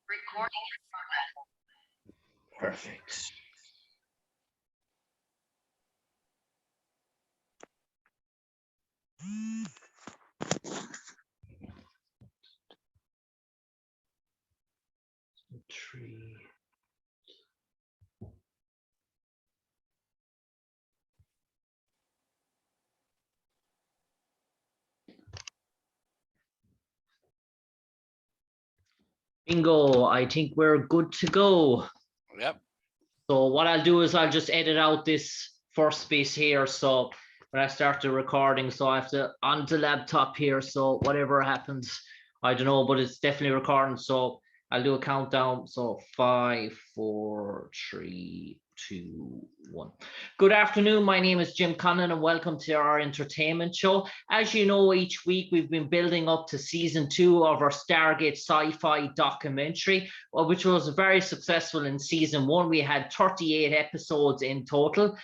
Recording in progress. Perfect. Three. Bingo, I think we're good to go. Yep. So what I'll do is I'll just edit out this first piece here. So when I start the recording, so I have to on the laptop here. So whatever happens, I don't know, but it's definitely recording. So I'll do a countdown. So 5, 4, 3, 2, 1. Good afternoon. My name is Jim Conlan and welcome to our entertainment show. As you know, each week we've been building up to season 2 of our Stargate sci-fi documentary, which was very successful in season 1. We had 38 episodes in total.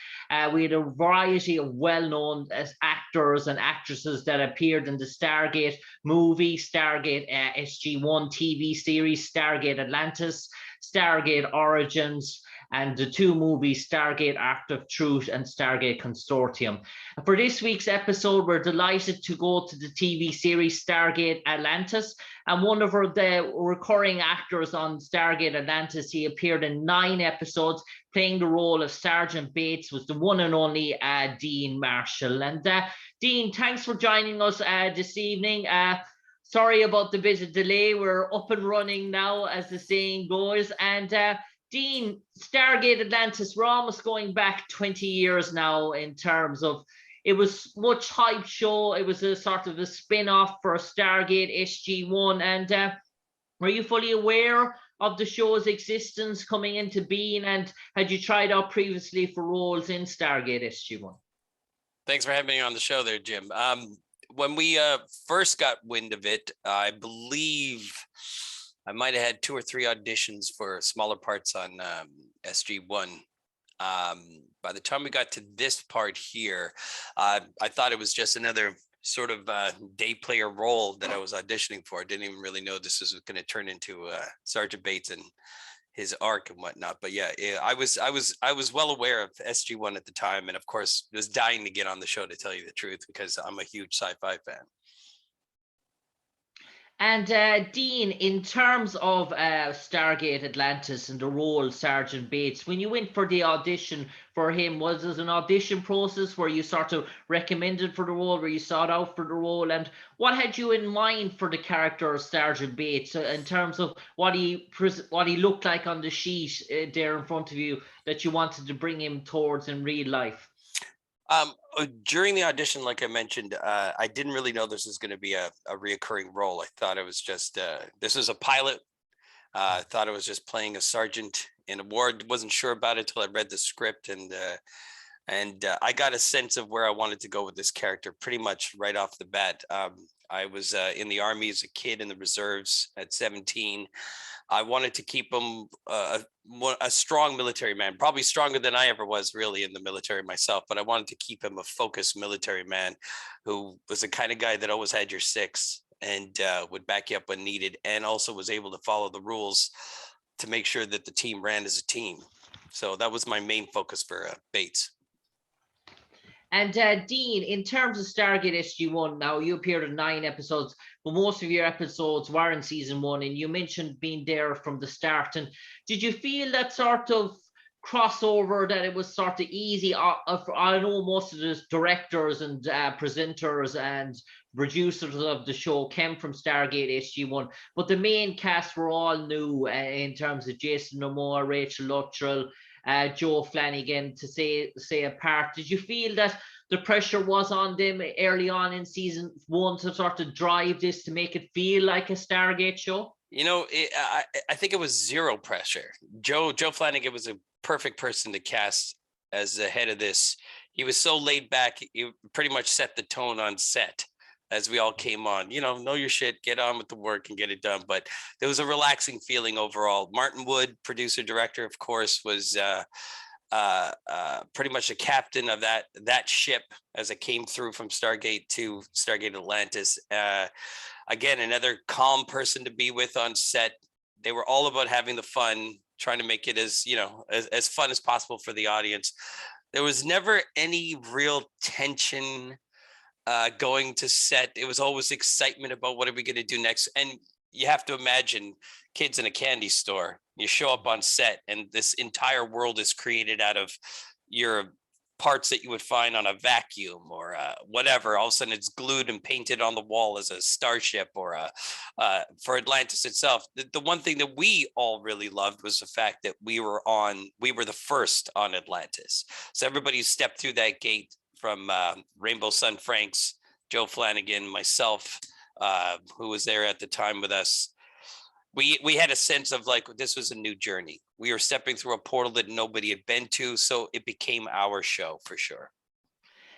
We had a variety of well-known actors and actresses that appeared in the Stargate movie, Stargate SG-1 TV series, Stargate Atlantis, Stargate Origins, and the 2 movies, Stargate Arc of Truth and Stargate Consortium. For this week's episode, we're delighted to go to the TV series Stargate Atlantis, and one of the recurring actors on Stargate Atlantis, he appeared in 9 episodes, playing the role of Sergeant Bates, was the one and only Dean Marshall. And Dean, thanks for joining us this evening. Sorry about the bit of delay. We're up and running now, as the saying goes. And Dean, Stargate Atlantis, we're almost going back 20 years now in terms of, it was much hype show. It was a sort of a spin-off for Stargate SG-1. And were you fully aware of the show's existence coming into being? And had you tried out previously for roles in Stargate SG-1? Thanks for having me on the show there, Jim. When we first got wind of it, I believe I might have had 2 or 3 auditions for smaller parts on SG-1. By the time we got to this part here, I thought it was just another sort of day player role that I was auditioning for. I didn't even really know this was going to turn into Sergeant Bates and his arc and whatnot. But yeah, I was well aware of SG-1 at the time, and of course was dying to get on the show, to tell you the truth, because I'm a huge sci-fi fan. And Dean, in terms of Stargate Atlantis and the role Sergeant Bates, when you went for the audition for him, was it an audition process where you sort of recommended for the role, where you sought out for the role? And what had you in mind for the character of Sergeant Bates in terms of what he looked like on the sheet there in front of you that you wanted to bring him towards in real life? During the audition, like I mentioned, I didn't really know this was going to be a reoccurring role. I thought it was just, this was a pilot. I thought it was just playing a sergeant in a war. Wasn't sure about it until I read the script, and I got a sense of where I wanted to go with this character pretty much right off the bat. I was in the Army as a kid in the reserves at 17. I wanted to keep him a strong military man, probably stronger than I ever was really in the military myself, but I wanted to keep him a focused military man who was the kind of guy that always had your 6 and would back you up when needed, and also was able to follow the rules to make sure that the team ran as a team. So that was my main focus for Bates. And Dean, in terms of Stargate SG-1, now you appeared in 9 episodes, but most of your episodes were in season 1, and you mentioned being there from the start. And did you feel that sort of crossover, that it was sort of easy? I know most of the directors and presenters and producers of the show came from Stargate SG-1, but the main cast were all new in terms of Jason Momoa, Rachel Luttrell, Joe Flanagan, to say apart. Did you feel that the pressure was on them early on in season 1 to sort of drive this to make it feel like a Stargate show? You know, I think it was zero pressure. Joe Flanagan was a perfect person to cast as the head of this. He was so laid back. He pretty much set the tone on set as we all came on. You know your shit, get on with the work and get it done. But there was a relaxing feeling overall. Martin Wood, producer director, of course, was pretty much the captain of that ship as it came through from Stargate to Stargate Atlantis. Again, another calm person to be with on set. They were all about having the fun, trying to make it as, you know, as fun as possible for the audience. There was never any real tension going to set. It was always excitement about what are we going to do next. And you have to imagine kids in a candy store. You show up on set and this entire world is created out of your parts that you would find on a vacuum or whatever. All of a sudden it's glued and painted on the wall as a starship or for Atlantis itself. The one thing that we all really loved was the fact that we were the first on Atlantis. So everybody stepped through that gate from Rainbow Sun Franks, Joe Flanagan, myself, who was there at the time with us. We had a sense of like, this was a new journey. We were stepping through a portal that nobody had been to. So it became our show for sure.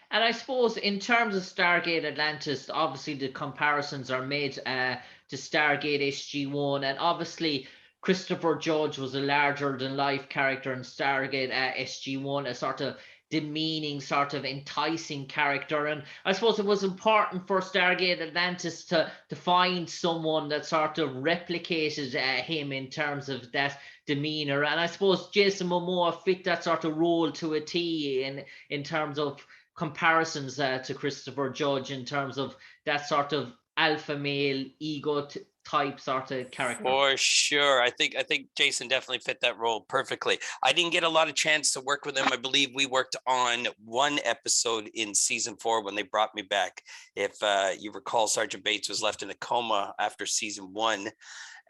And I suppose in terms of Stargate Atlantis, obviously the comparisons are made to Stargate SG-1. And obviously Christopher Judge was a larger than life character in Stargate SG-1, a sort of demeaning, sort of enticing character. And I suppose it was important for Stargate Atlantis to find someone that sort of replicated him in terms of that demeanor. And I suppose Jason Momoa fit that sort of role to a T in terms of comparisons to Christopher Judge, in terms of that sort of alpha male ego type sort of character. For sure. I think Jason definitely fit that role perfectly. I didn't get a lot of chance to work with him. I believe we worked on one episode in season 4 when they brought me back. If you recall, Sergeant Bates was left in a coma after season 1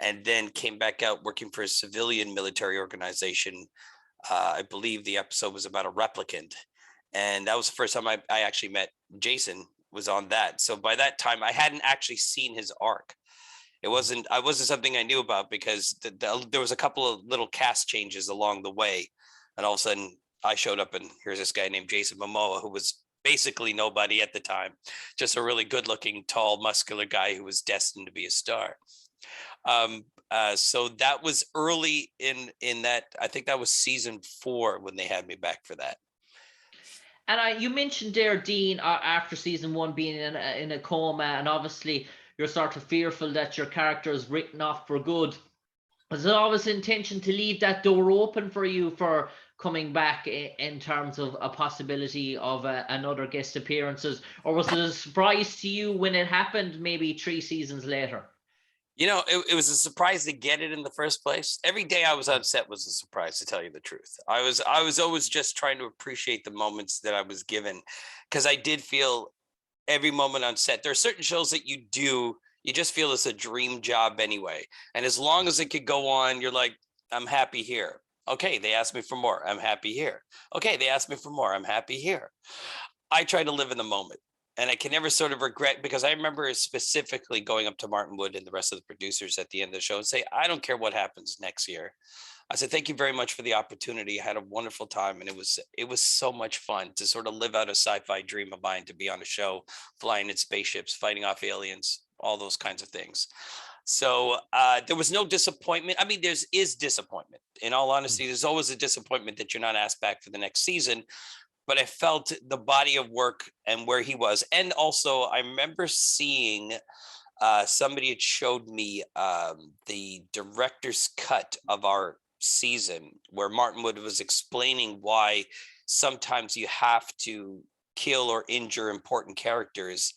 and then came back out working for a civilian military organization. I believe the episode was about a replicant. And that was the first time I actually met Jason, was on that. So by that time, I hadn't actually seen his arc. I wasn't something I knew about because there was a couple of little cast changes along the way. And all of a sudden I showed up and here's this guy named Jason Momoa, who was basically nobody at the time, just a really good looking, tall, muscular guy who was destined to be a star. So that was early in that. I think that was season 4 when they had me back for that. And you mentioned there, Dean, after season 1 being in a coma, and obviously you're sort of fearful that your character is written off for good. Was it always intention to leave that door open for you for coming back in terms of a possibility of another guest appearances, or was it a surprise to you when it happened maybe 3 seasons later? You know, it was a surprise to get it in the first place. Every day I was on set was a surprise, to tell you the truth. I was always just trying to appreciate the moments that I was given, because I did feel every moment on set. There are certain shows that you just feel it's a dream job anyway. And as long as it could go on, you're like, I'm happy here. Okay, they asked me for more. I'm happy here. Okay, they asked me for more. I'm happy here. I try to live in the moment. And I can never sort of regret, because I remember specifically going up to Martin Wood and the rest of the producers at the end of the show and say, I don't care what happens next year. I said, thank you very much for the opportunity. I had a wonderful time. And it was so much fun to sort of live out a sci-fi dream of mine, to be on a show, flying in spaceships, fighting off aliens, all those kinds of things. So there was no disappointment. I mean, is disappointment. In all honesty, there's always a disappointment that you're not asked back for the next season. But I felt the body of work and where he was. And also, I remember seeing somebody had showed me the director's cut of our season, where Martin Wood was explaining why sometimes you have to kill or injure important characters,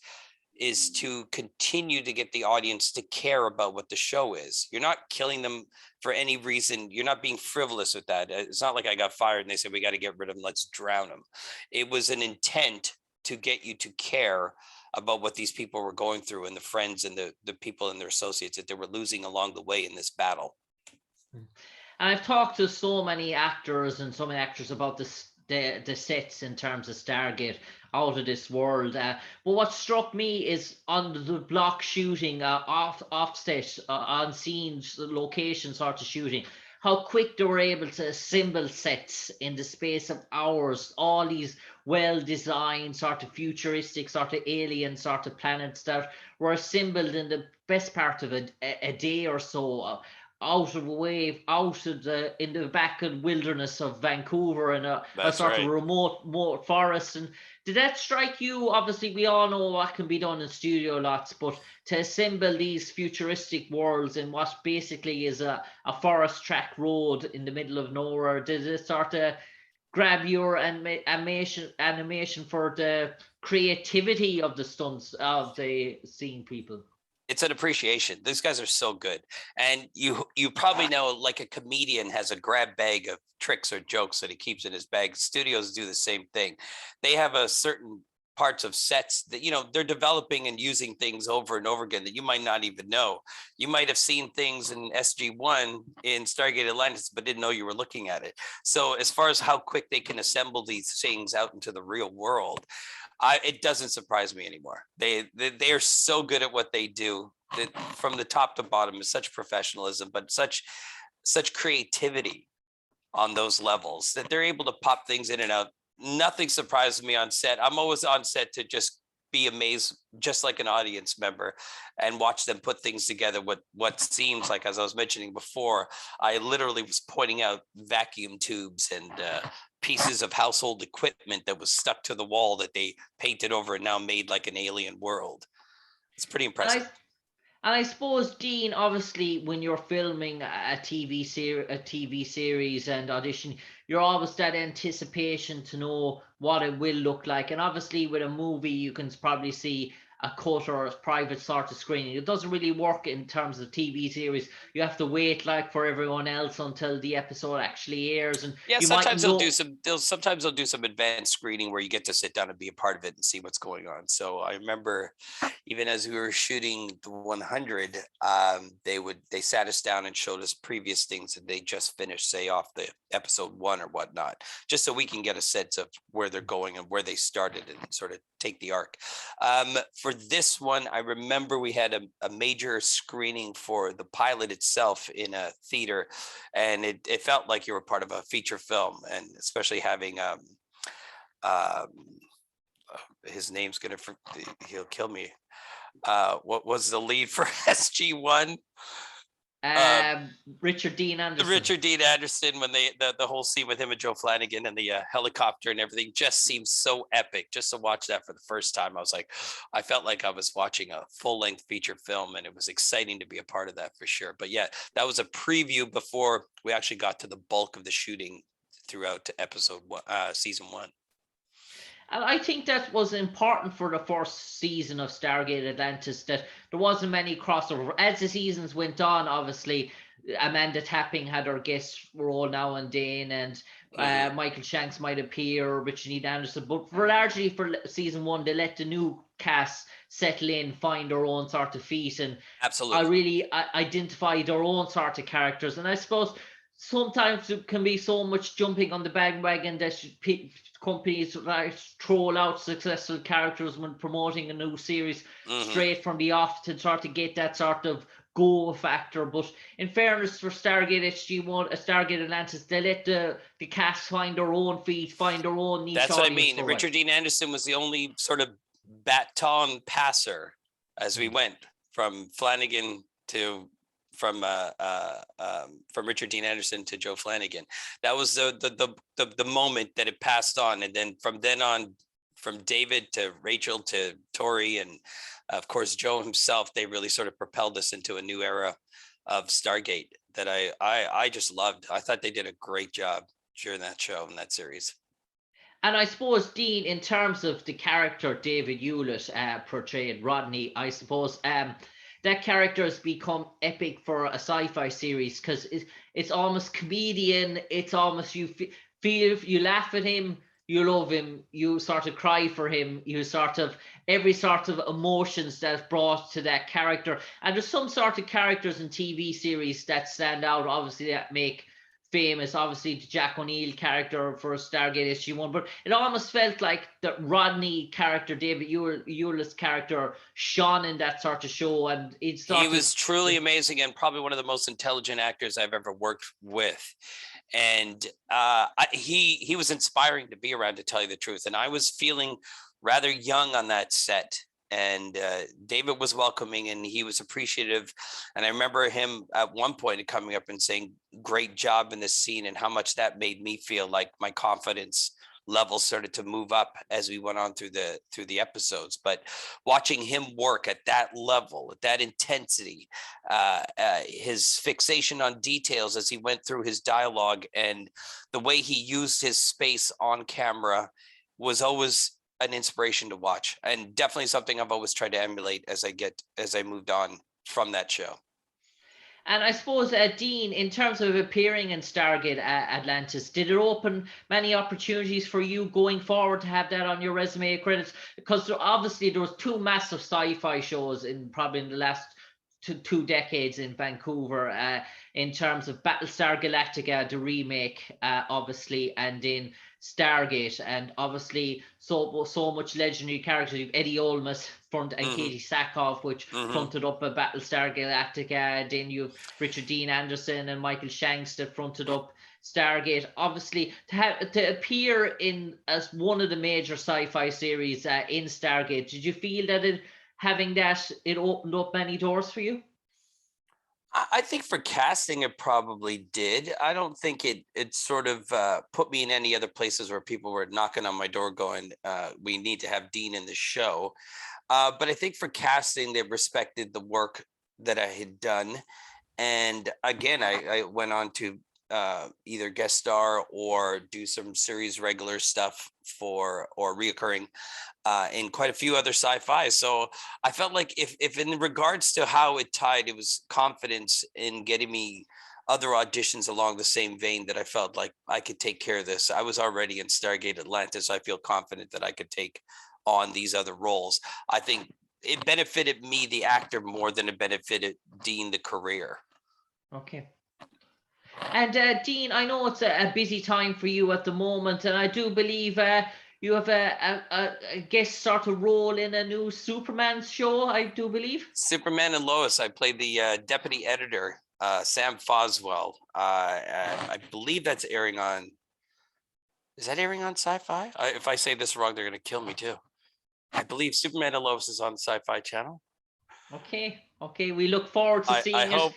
is to continue to get the audience to care about what the show is. You're not killing them for any reason. You're not being frivolous with that. It's not like I got fired and they said, we got to get rid of them, let's drown them. It was an intent to get you to care about what these people were going through, and the friends and the people and their associates that they were losing along the way in this battle. And I've talked to so many actors and so many actors about the sets in terms of Stargate, out of this world. But what struck me is on the block shooting, offset, on scenes, location sort of shooting, how quick they were able to assemble sets in the space of hours, all these well-designed sort of futuristic sort of alien sort of planets that were assembled in the best part of a day or so. out of a way, out of in the back of wilderness of Vancouver in a That's sort of right. remote forest. And did that strike you? Obviously, we all know what can be done in studio lots, but to assemble these futuristic worlds in what basically is a forest track road in the middle of nowhere, did it sort of grab your animation for the creativity of the stunts of the scene people? It's an appreciation. These guys are so good. And you probably know, like, a comedian has a grab bag of tricks or jokes that he keeps in his bag. Studios do the same thing. They have a certain parts of sets that, they're developing and using things over and over again that you might not even know. You might have seen things in SG1 in Stargate Atlantis, but didn't know you were looking at it. So as far as how quick they can assemble these things out into the real world, it doesn't surprise me anymore. They are so good at what they do, that from the top to bottom is such professionalism, but such creativity on those levels that they're able to pop things in and out. Nothing surprises me on set. I'm always on set to just be amazed, just like an audience member, and watch them put things together. What seems like, as I was mentioning before, I literally was pointing out vacuum tubes and pieces of household equipment that was stuck to the wall that they painted over and now made like an alien world. It's pretty impressive. And I suppose, Dean, obviously, when you're filming a TV series and audition, you're always that anticipation to know what it will look like. And obviously, with a movie, you can probably see a cut or a private sort of screening. It doesn't really work in terms of TV series. You have to wait like for everyone else until the episode actually airs, and Yeah, you might sometimes they'll know. do sometimes they'll do some advanced screening where you get to sit down and be a part of it and see what's going on. So I remember, even as we were shooting the 100, they sat us down and showed us previous things that they just finished, say off the episode 1 or whatnot, just so we can get a sense of where they're going and where they started and sort of take the arc. For this one, I remember we had a major screening for the pilot itself in a theater, and it felt like you were part of a feature film, and especially having his name's gonna, he'll kill me. What was the lead for SG1? Richard Dean Anderson. Richard Dean Anderson, when the whole scene with him and Joe Flanagan and the helicopter and everything just seems so epic. Just to watch that for the first time, I felt like I was watching a full-length feature film, and it was exciting to be a part of that for sure. But yeah, that was a preview before we actually got to the bulk of the shooting throughout episode 1, season 1. And I think that was important for the first season of Stargate Atlantis, that there wasn't many crossover. As the seasons went on, obviously, Amanda Tapping had her guest role now and then, and Michael Shanks might appear, Richard Dean Anderson. But largely for season 1, they let the new cast settle in, find their own sort of feet, and Absolutely. I really identify their own sort of characters. And I suppose sometimes it can be so much jumping on the bandwagon that companies troll out successful characters when promoting a new series straight from the off to sort of get that sort of go factor. But in fairness, for Stargate SG1, Stargate Atlantis, they let the cast find their own feet, find their own niche. That's what I mean. Richard Dean Anderson was the only sort of baton passer as we went from Flanagan to from Richard Dean Anderson to Joe Flanagan. That was the moment that it passed on, and then on, from David to Rachel to Tori, and of course Joe himself, they really sort of propelled us into a new era of Stargate that I just loved. I thought they did a great job during that show and that series. And I suppose, Dean, in terms of the character David Hewlett portrayed Rodney, I suppose that character has become epic for a sci-fi series, because it's almost comedian. It's almost, you feel, you laugh at him, you love him, you sort of cry for him, you sort of, every sort of emotions that's brought to that character. And there's some sort of characters in TV series that stand out, obviously, that make famous, obviously the Jack O'Neill character for Stargate SG1, but it almost felt like the Rodney character, David Hewlett's character, shone in that sort of show, and he was truly amazing and probably one of the most intelligent actors I've ever worked with. And he was inspiring to be around, to tell you the truth. And I was feeling rather young on that set and David was welcoming and he was appreciative. And I remember him at one point coming up and saying, "Great job in this scene," and how much that made me feel like my confidence level started to move up as we went on through the episodes. But watching him work at that level, at that intensity, his fixation on details as he went through his dialogue, and the way he used his space on camera was always an inspiration to watch, and definitely something I've always tried to emulate as I moved on from that show. And I suppose, Dean, in terms of appearing in Stargate Atlantis, did it open many opportunities for you going forward to have that on your resume credits? Because obviously there was two massive sci-fi shows probably in the last two decades in Vancouver, in terms of Battlestar Galactica, the remake, obviously, and in Stargate, and obviously so much legendary characters. You've Eddie Olmos and Katie Sackhoff, which fronted up a Battlestar Galactica. Then you've Richard Dean Anderson and Michael Shanks that fronted up Stargate. Obviously, to appear in as one of the major sci-fi series in Stargate, did you feel that it opened up many doors for you? I think for casting, it probably did. I don't think it sort of put me in any other places where people were knocking on my door going, we need to have Dean in the show. But I think for casting, they respected the work that I had done. And again, I went on to either guest star or do some series regular stuff or reoccurring in quite a few other sci-fi. So I felt like if in regards to how it tied, it was confidence in getting me other auditions along the same vein that I felt like I could take care of this. I was already in Stargate Atlantis. I feel confident that I could take on these other roles. I think it benefited me, the actor, more than it benefited Dean, the career. Okay. And Dean, I know it's a busy time for you at the moment, and I do believe you have a guest sort of role in a new Superman show, I do believe. Superman and Lois. I played the deputy editor, Sam Foswell. I believe that's airing on. Is that airing on Sci-Fi? If I say this wrong, they're going to kill me too. I believe Superman and Lois is on the Sci-Fi channel. Okay. We look forward to seeing I hope.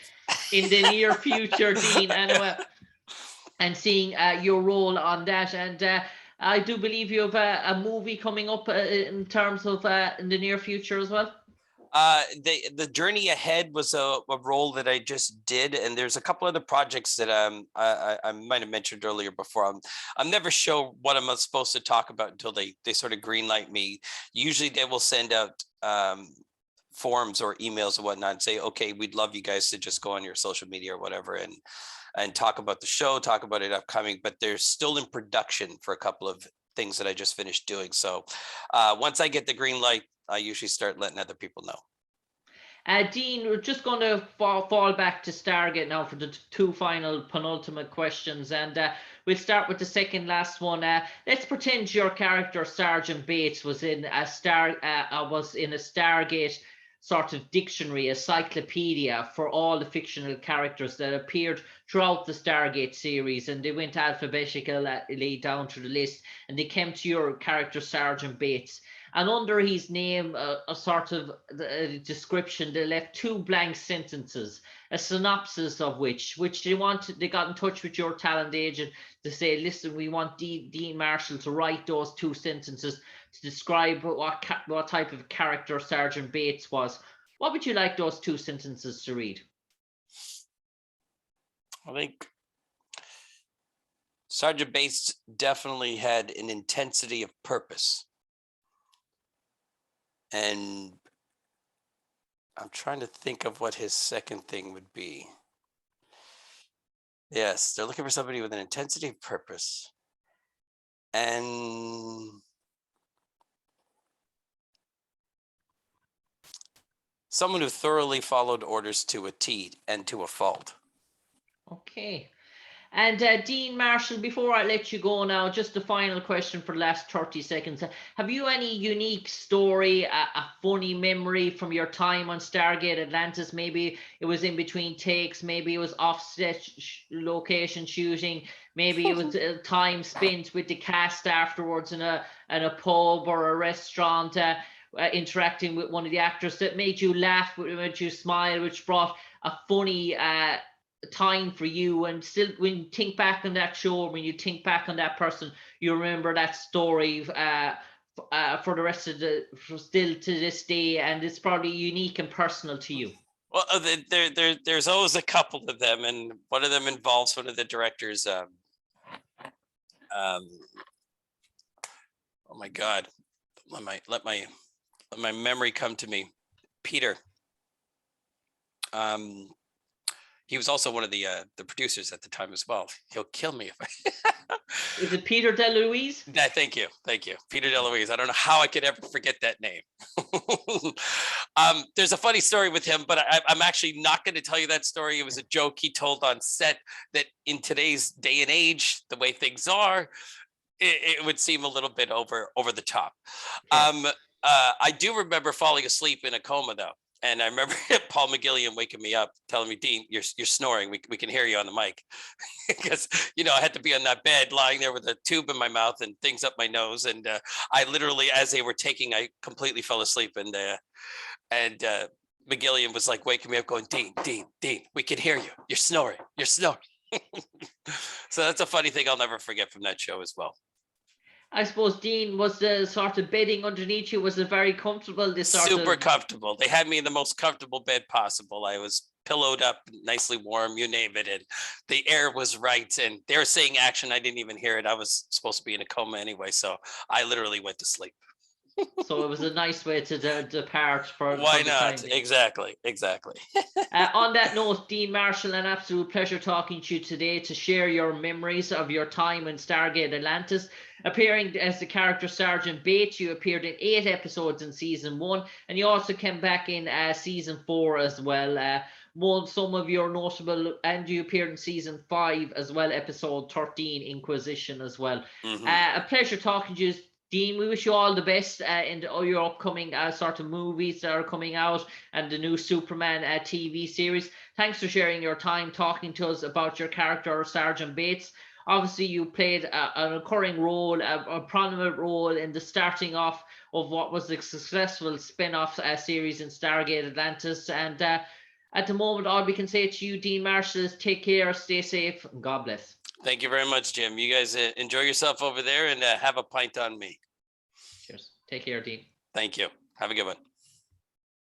In the near future, Dean, and seeing your role on that. And I do believe you have a movie coming up in terms of in the near future as well. The Journey Ahead was a role that I just did, and there's a couple other projects that I might have mentioned earlier before. I'm never sure what I'm supposed to talk about until they sort of greenlight me. Usually they will send out forums or emails and whatnot and say, okay, we'd love you guys to just go on your social media or whatever and talk about the show, talk about it upcoming, but they're still in production for a couple of things that I just finished doing. So once I get the green light, I usually start letting other people know. Dean, we're just going to fall back to Stargate now for the two final penultimate questions, and we'll start with the second last one. Let's pretend your character Sergeant Bates was in a Stargate sort of dictionary, a cyclopedia for all the fictional characters that appeared throughout the Stargate series, and they went alphabetically down through the list, and they came to your character Sergeant Bates. And under his name, a sort of description, they left two blank sentences, a synopsis of which they got in touch with your talent agent to say, listen, we want Dean Marshall to write those two sentences to describe what type of character Sergeant Bates was. What would you like those two sentences to read? I think Sergeant Bates definitely had an intensity of purpose. And I'm trying to think of what his second thing would be. Yes, they're looking for somebody with an intensity of purpose. And someone who thoroughly followed orders to a T and to a fault. Okay. And Dean Marshall, before I let you go now, just the final question for the last 30 seconds. Have you any unique story, a funny memory from your time on Stargate Atlantis? Maybe it was in between takes, maybe it was offset location shooting, maybe it was time spent with the cast afterwards in a pub or a restaurant. interacting with one of the actors that made you laugh, made you smile, which brought a funny time for you? And still, when you think back on that show, when you think back on that person, you remember that story for the rest of still to this day, and it's probably unique and personal to you. Well, there's always a couple of them, and one of them involves one of the directors. Oh my God, let my memory come to me. Peter. He was also one of the producers at the time as well. He'll kill me if I. Is it Peter DeLuise? Thank you, Peter DeLuise. I don't know how I could ever forget that name. There's a funny story with him, but I'm actually not going to tell you that story. It was a joke he told on set that in today's day and age, the way things are, it would seem a little bit over the top. Yeah. I do remember falling asleep in a coma though. And I remember Paul McGillian waking me up, telling me, "Dean, you're snoring. We can hear you on the mic," because I had to be on that bed, lying there with a tube in my mouth and things up my nose. And I literally, as they were taking, I completely fell asleep. And McGillian was like waking me up, going, "Dean, we can hear you. You're snoring. So that's a funny thing I'll never forget from that show as well. I suppose, Dean, was the sort of bedding underneath you, was it very comfortable? Super comfortable. They had me in the most comfortable bed possible. I was pillowed up, nicely warm, you name it. And the air was right. And they were saying action. I didn't even hear it. I was supposed to be in a coma anyway. So I literally went to sleep. So it was a nice way to depart for why not? Exactly. On that note, Dean Marshall, an absolute pleasure talking to you today to share your memories of your time in Stargate Atlantis. Appearing as the character Sergeant Bates, you appeared in 8 episodes in season 1, and you also came back in season 4 as well. Some of your notable, and you appeared in season 5 as well, episode 13, Inquisition as well. Mm-hmm. A pleasure talking to you, Dean. We wish you all the best in your upcoming sort of movies that are coming out, and the new Superman TV series. Thanks for sharing your time talking to us about your character, Sergeant Bates. Obviously, you played a recurring role, a prominent role in the starting off of what was a successful spin-off series in Stargate Atlantis. And at the moment, all we can say to you, Dean Marshall, is take care, stay safe, and God bless. Thank you very much, Jim. You guys enjoy yourself over there, and have a pint on me. Cheers. Take care, Dean. Thank you. Have a good one.